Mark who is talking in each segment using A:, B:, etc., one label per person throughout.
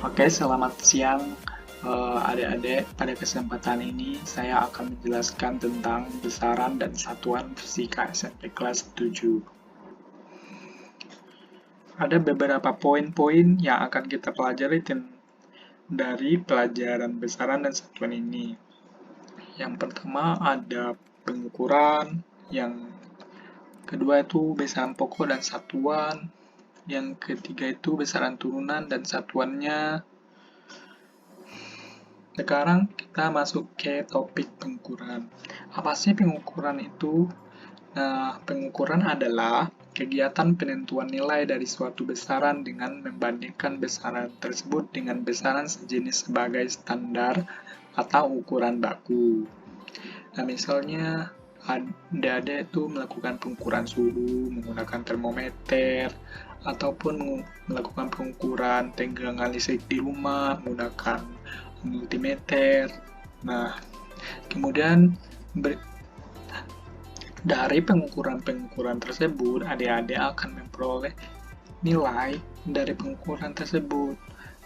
A: Oke, selamat siang adik-adik. Pada kesempatan ini saya akan menjelaskan tentang besaran dan satuan fisika SMP kelas 7. Ada beberapa poin-poin yang akan kita pelajari dari pelajaran besaran dan satuan ini. Yang pertama ada pengukuran, yang kedua itu besaran pokok dan satuan, yang ketiga itu besaran turunan dan satuannya. Sekarang kita masuk ke topik pengukuran. Apa sih pengukuran itu? Nah, pengukuran adalah kegiatan penentuan nilai dari suatu besaran dengan membandingkan besaran tersebut dengan besaran sejenis sebagai standar atau ukuran baku. Nah, misalnya adik-adik itu melakukan pengukuran suhu menggunakan termometer, ataupun melakukan pengukuran tegangan listrik di rumah menggunakan multimeter. Nah, kemudian dari pengukuran-pengukuran tersebut, adik-adik akan memperoleh nilai dari pengukuran tersebut.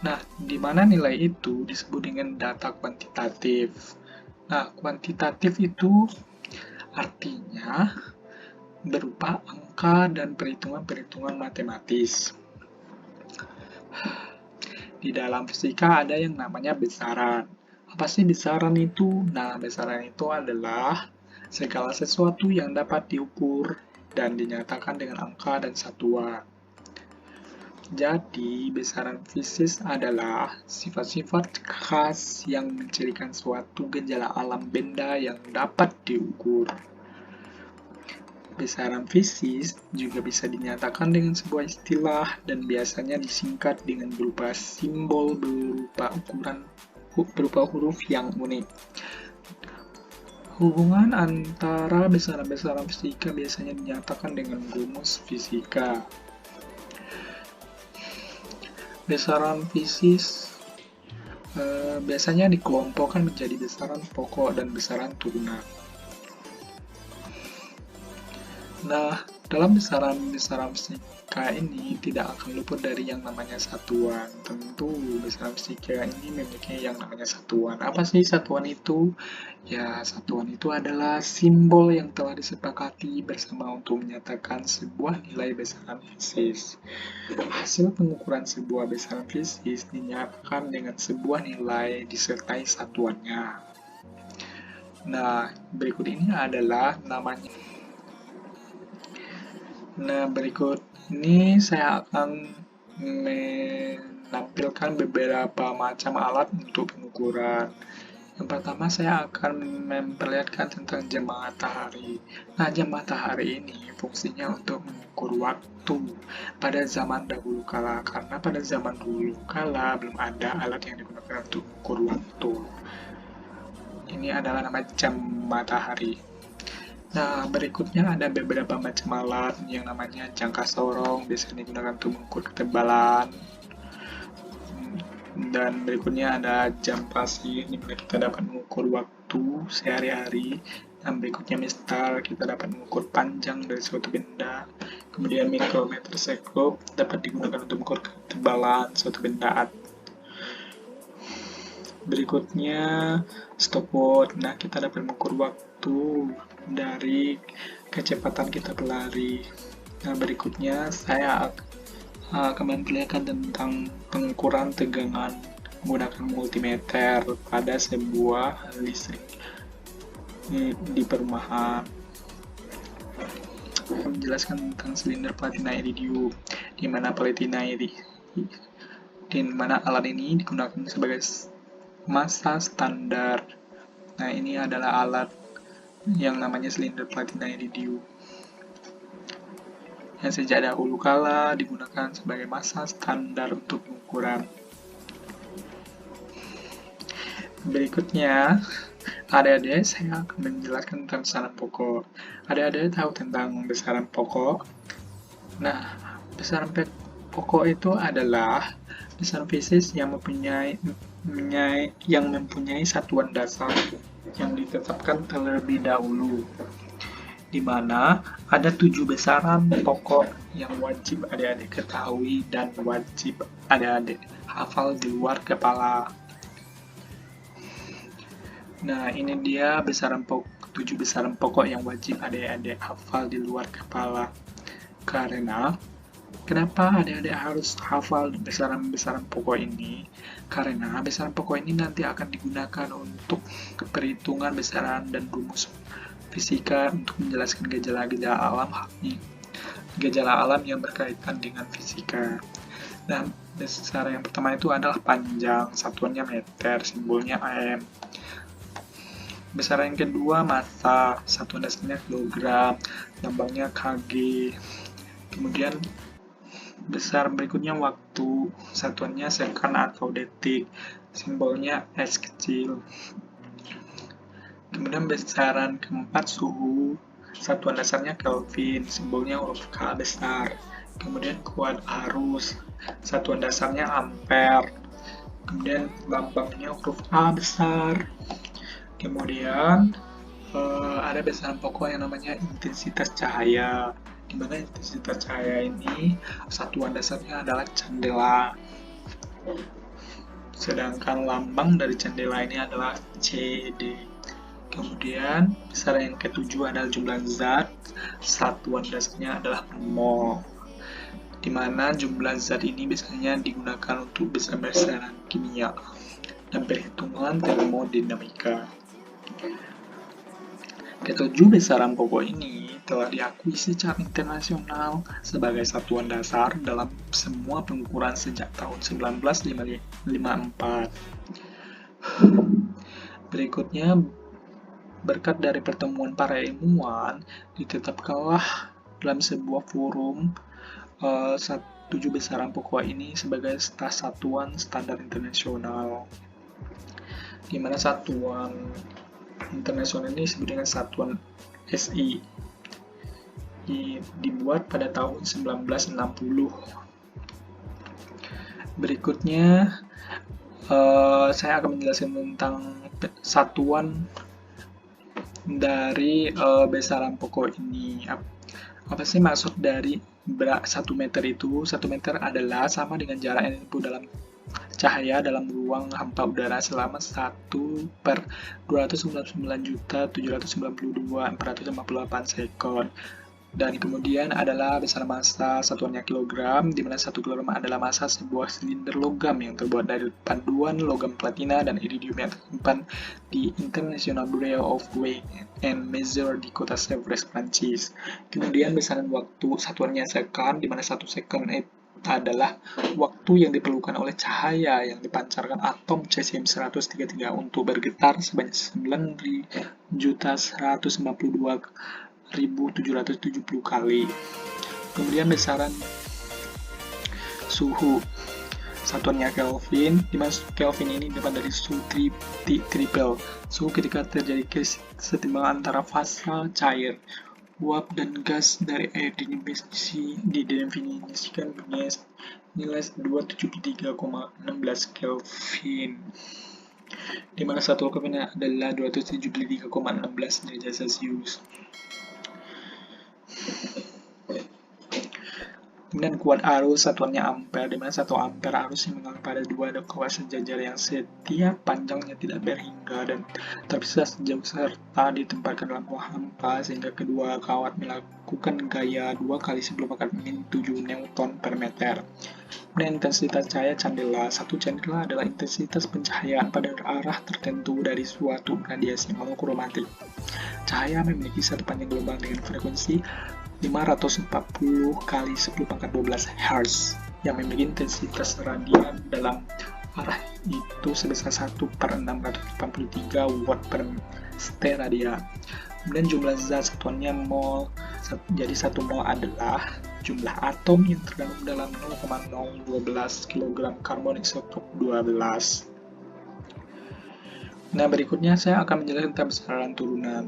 A: Nah, di mana nilai itu disebut dengan data kuantitatif. Nah, kuantitatif itu artinya berupa angka dan perhitungan-perhitungan matematis. Di dalam fisika ada yang namanya besaran. Apa sih besaran itu? Nah, besaran itu adalah segala sesuatu yang dapat diukur dan dinyatakan dengan angka dan satuan. Jadi, besaran fisis adalah sifat-sifat khas yang mencirikan suatu gejala alam benda yang dapat diukur. Besaran fisis juga bisa dinyatakan dengan sebuah istilah dan biasanya disingkat dengan berupa simbol berupa huruf yang unik. Hubungan antara besaran-besaran fisika biasanya dinyatakan dengan rumus fisika. Besaran fisis biasanya dikelompokkan menjadi besaran pokok dan besaran turunan. Nah, dalam besaran fisika ini tidak akan luput dari yang namanya satuan. Tentu besaran fisika ini memiliki yang namanya satuan. Apa sih satuan itu? Ya, satuan itu adalah simbol yang telah disepakati bersama untuk menyatakan sebuah nilai besaran fisis. Hasil pengukuran sebuah besaran fisis dinyatakan dengan sebuah nilai disertai satuannya. Nah, berikut ini adalah namanya. Nah, berikut ini saya akan menampilkan beberapa macam alat untuk pengukuran. Yang pertama, saya akan memperlihatkan tentang jam matahari. Nah, jam matahari ini fungsinya untuk mengukur waktu pada zaman dahulu kala, karena pada zaman dulu kala belum ada alat yang digunakan untuk mengukur waktu. Ini adalah nama jam matahari. Nah, berikutnya ada beberapa macam alat yang namanya jangka sorong, biasanya digunakan untuk mengukur ketebalan. Dan berikutnya ada jam pasir, di mana kita dapat mengukur waktu sehari-hari. Dan berikutnya mistar, kita dapat mengukur panjang dari suatu benda. Kemudian mikrometer seklop dapat digunakan untuk mengukur ketebalan suatu benda. Berikutnya stopwatch. Nah, kita dapat mengukur waktu dari kecepatan kita berlari. Nah, berikutnya saya akan memperlihatkan tentang pengukuran tegangan menggunakan multimeter pada sebuah listrik di perumahan. Menjelaskan tentang silinder platina iridium, di mana alat ini digunakan sebagai massa standar. Nah, ini adalah alat yang namanya silinder platina iridium, yang sejak dahulu kala digunakan sebagai massa standar untuk pengukuran. Berikutnya, adik-adik saya akan menjelaskan tentang besaran pokok. Adik-adik tahu tentang besaran pokok? Nah, besaran pokok itu adalah besaran fisis yang mempunyai satuan dasar yang ditetapkan terlebih dahulu. di mana ada 7 besaran pokok yang wajib adik-adik ketahui dan wajib adik-adik hafal di luar kepala. Nah, ini dia 7 besaran pokok yang wajib adik-adik hafal di luar kepala. Karena kenapa adik-adik harus hafal besaran-besaran pokok ini? Karena besaran pokok ini nanti akan digunakan untuk perhitungan besaran dan rumus fisika untuk menjelaskan gejala-gejala alam yang berkaitan dengan fisika. Nah, besaran yang pertama itu adalah panjang, satuannya meter, simbolnya m. Besaran yang kedua massa, satuan dasarnya kilogram, lambangnya kg. Kemudian besar berikutnya waktu, satuannya second atau detik, simbolnya S kecil. Kemudian besaran keempat suhu, satuan dasarnya Kelvin, simbolnya huruf K besar. Kemudian kuat arus, satuan dasarnya ampere. Kemudian lambangnya huruf A besar. Kemudian ada besaran pokok yang namanya intensitas cahaya, di mana intensitas cahaya ini satuan dasarnya adalah candela. Sedangkan lambang dari candela ini adalah CD. Kemudian besaran yang ketujuh adalah jumlah zat, satuan dasarnya adalah mol. Di mana jumlah zat ini biasanya digunakan untuk besaran kimia dan perhitungan termodinamika. Ketujuh besaran pokok ini telah diakui secara internasional sebagai satuan dasar dalam semua pengukuran sejak tahun 1954. Berikutnya, berkat dari pertemuan para ilmuwan, ditetapkanlah dalam sebuah forum 7 besaran pokok ini sebagai satuan standar internasional, di mana satuan internasional ini disebut dengan satuan SI, dibuat pada tahun 1960. Berikutnya saya akan menjelaskan tentang satuan dari besaran pokok ini. Apa sih maksud dari 1 meter itu? 1 meter adalah sama dengan jarak yang ditempuh dalam cahaya dalam ruang hampa udara selama 1/299.792.458 sekon. Dan kemudian adalah besaran massa, satuannya kilogram, di mana 1 kilogram adalah massa sebuah silinder logam yang terbuat dari paduan logam platina dan iridium yang tersimpan di International Bureau of Weight and Measure di kota Sèvres, Prancis. Kemudian besaran waktu, satuannya second, di mana 1 second adalah waktu yang diperlukan oleh cahaya yang dipancarkan atom cesium-133 untuk bergetar sebanyak 9.152.770 kali. Kemudian besaran suhu, satuannya Kelvin, di mana Kelvin ini dapat dari suhu triple, suhu ketika terjadi kesetimbangan antara fasa cair, uap dan gas dari air didefinisikan dengan nilai 273,16 Kelvin, di mana 1 Kelvin adalah 273,16 derajat Celcius. Kemudian kuat arus, satuannya ampere, di mana 1 ampere arus yang mengalir pada 2 kawat sejajar yang setiap panjangnya tidak berhingga dan terpisah sejauh serta ditempatkan dalam ruang hampa sehingga kedua kawat melakukan gaya 2 kali sebelum akar min 7 Newton per meter. Kemudian intensitas cahaya candela. 1 candela adalah intensitas pencahayaan pada arah tertentu dari suatu radiasi monokromatik. Cahaya memiliki satu panjang gelombang dengan frekuensi 540 kali 10 pangkat 12 Hz yang memiliki intensitas radian dalam arah itu sebesar 1/683 watt per steradia. Kemudian jumlah zat, satuannya mol. Jadi 1 mol adalah jumlah atom yang terkandung dalam 0,012 kg karbon isotop 12. Nah, berikutnya saya akan menjelaskan tentang besaran turunan.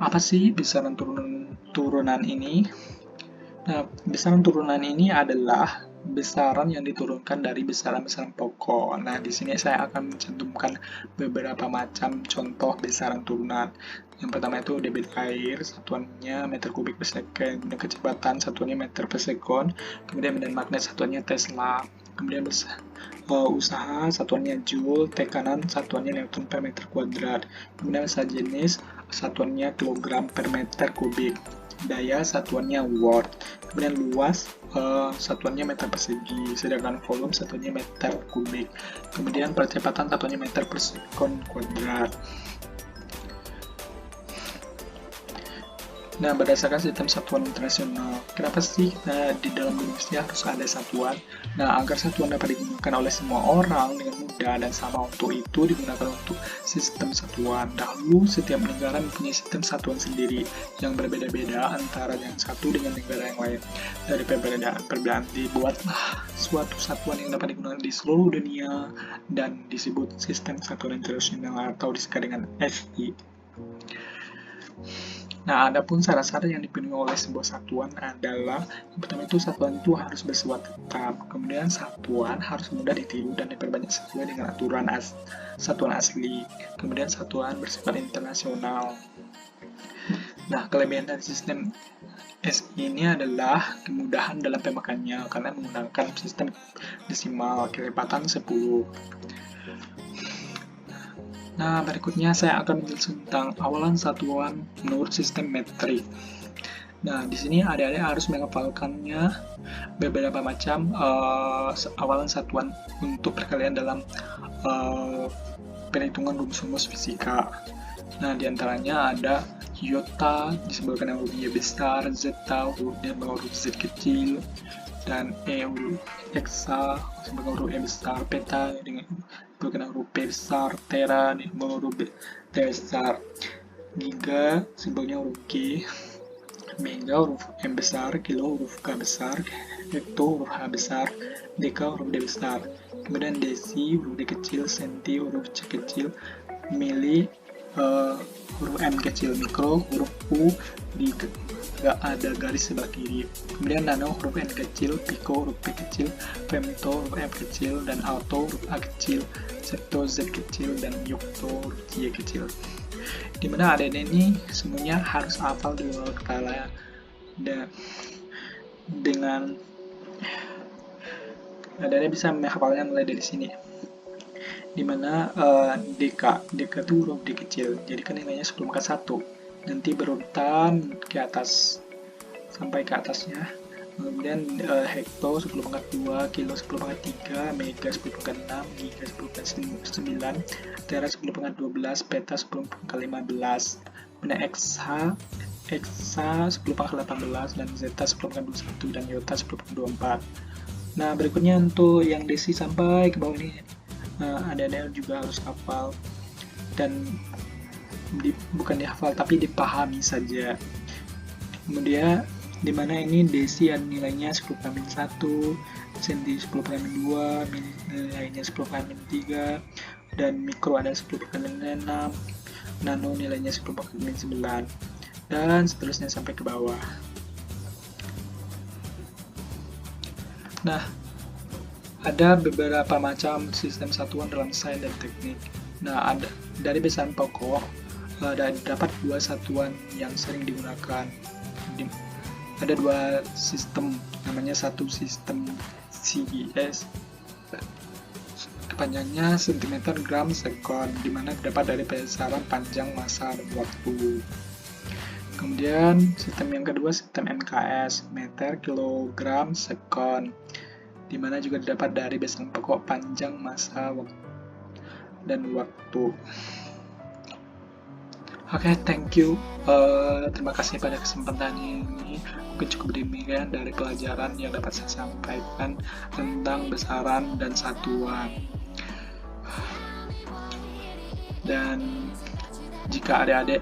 A: Apa sih besaran turunan ini? Nah, besaran turunan ini adalah besaran yang diturunkan dari besaran-besaran pokok. Nah, di sini saya akan mencantumkan beberapa macam contoh besaran turunan. Yang pertama itu debit air, satuannya meter kubik per second, kemudian kecepatan satuannya meter per second, kemudian medan magnet satuannya Tesla, kemudian usaha satuannya joule, tekanan satuannya newton per meter kuadrat, kemudian massa jenis satuannya kilogram per meter kubik, daya satuannya watt, kemudian luas satuannya meter persegi, sedangkan volume satuannya meter kubik, kemudian percepatan satuannya meter per sekon kuadrat. Nah, berdasarkan sistem satuan internasional, kenapa sih di dalam Indonesia harus ada satuan? Nah, agar satuan dapat digunakan oleh semua orang dengan mudah dan sama waktu itu digunakan untuk sistem satuan. Dahulu, setiap negara mempunyai sistem satuan sendiri yang berbeda-beda antara yang satu dengan negara yang lain. Dari perbedaan dibuatlah suatu satuan yang dapat digunakan di seluruh dunia dan disebut sistem satuan internasional atau disingkat dengan SI. Nah, adapun syarat-syarat yang dipenuhi oleh sebuah satuan adalah yang pertama itu satuan itu harus bersifat tetap, kemudian satuan harus mudah ditiru dan diperbanyak sesuai dengan aturan satuan asli, kemudian satuan bersifat internasional. Nah, kelebihan dari sistem SI ini adalah kemudahan dalam pemakaiannya karena menggunakan sistem desimal kecepatan 10. Nah, berikutnya saya akan menjelaskan tentang awalan satuan menurut sistem metrik. Nah, di sini adik-adik harus menghafalkannya beberapa macam awalan satuan untuk perkalian dalam perhitungan rumus-rumus fisika. Nah, diantaranya ada iota disebutkan dengan huruf Y besar, zeta hurufnya dengan huruf Z kecil, dan huruf hexa sebagai huruf E besar, peta dengan huruf P besar, tera dengan huruf T besar, giga simbolnya huruf G, mega huruf M besar, kilo huruf K besar, hekto huruf H besar, deka huruf D besar, kemudian desi huruf D kecil, senti huruf C kecil, mili huruf M kecil, mikro huruf U di gak ada garis sebelah kiri, kemudian nano huruf N kecil, pico huruf P kecil, femto huruf M kecil, dan alto huruf A kecil, septo Z kecil, dan yocto huruf Y kecil. Dimana adik ini semuanya harus hafal di luar kepala dengan adik bisa menghafalnya mulai dari sini. Dimana deka itu huruf D kecil, jadi kan nilainya 10 pangkat 1, nanti berurutan ke atas sampai ke atasnya, kemudian hekto 10 pangkat 2, kilo 10 pangkat 3, mega 10 pangkat 6, giga 10 pangkat 9, tera 10 pangkat 12, peta 10 pangkat 15, kemudian hexa 10 pangkat 18, dan zeta 10 pangkat 21, dan iota 10 pangkat 24. Nah, berikutnya untuk yang desi sampai ke bawah ini adik-adik juga harus hafal, dan bukan dihafal tapi dipahami saja. Kemudian dimana ini desi nilainya 10 per min 1, senti 10 per min 2, nilainya 10 per min 3, dan mikro ada 10 per min 6, nano nilainya 10 per min 9, dan seterusnya sampai ke bawah. Nah, ada beberapa macam sistem satuan dalam sains dan teknik. Nah, ada dari besaran pokok dapat dua satuan yang sering digunakan. Ada dua sistem, namanya satu sistem CGS, kepanjangannya cm gram sekon, dimana dapat dari besaran panjang, massa, dan waktu. Kemudian sistem yang kedua sistem MKS, meter kilogram sekon, dimana juga dapat dari besaran pokok, panjang, massa, dan waktu. Oke, thank you. Terima kasih pada kesempatan ini. Mungkin cukup demikian dari pelajaran yang dapat saya sampaikan tentang besaran dan satuan. Dan jika adik-adik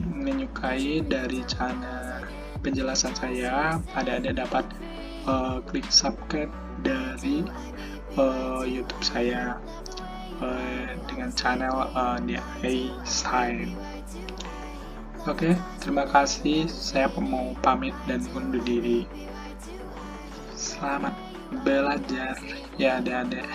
A: menyukai dari channel penjelasan saya, adik-adik dapat klik subscribe dari YouTube saya dengan channel DI Science. Oke, terima kasih. Saya mau pamit dan undur diri. Selamat. belajar ya adik-adik.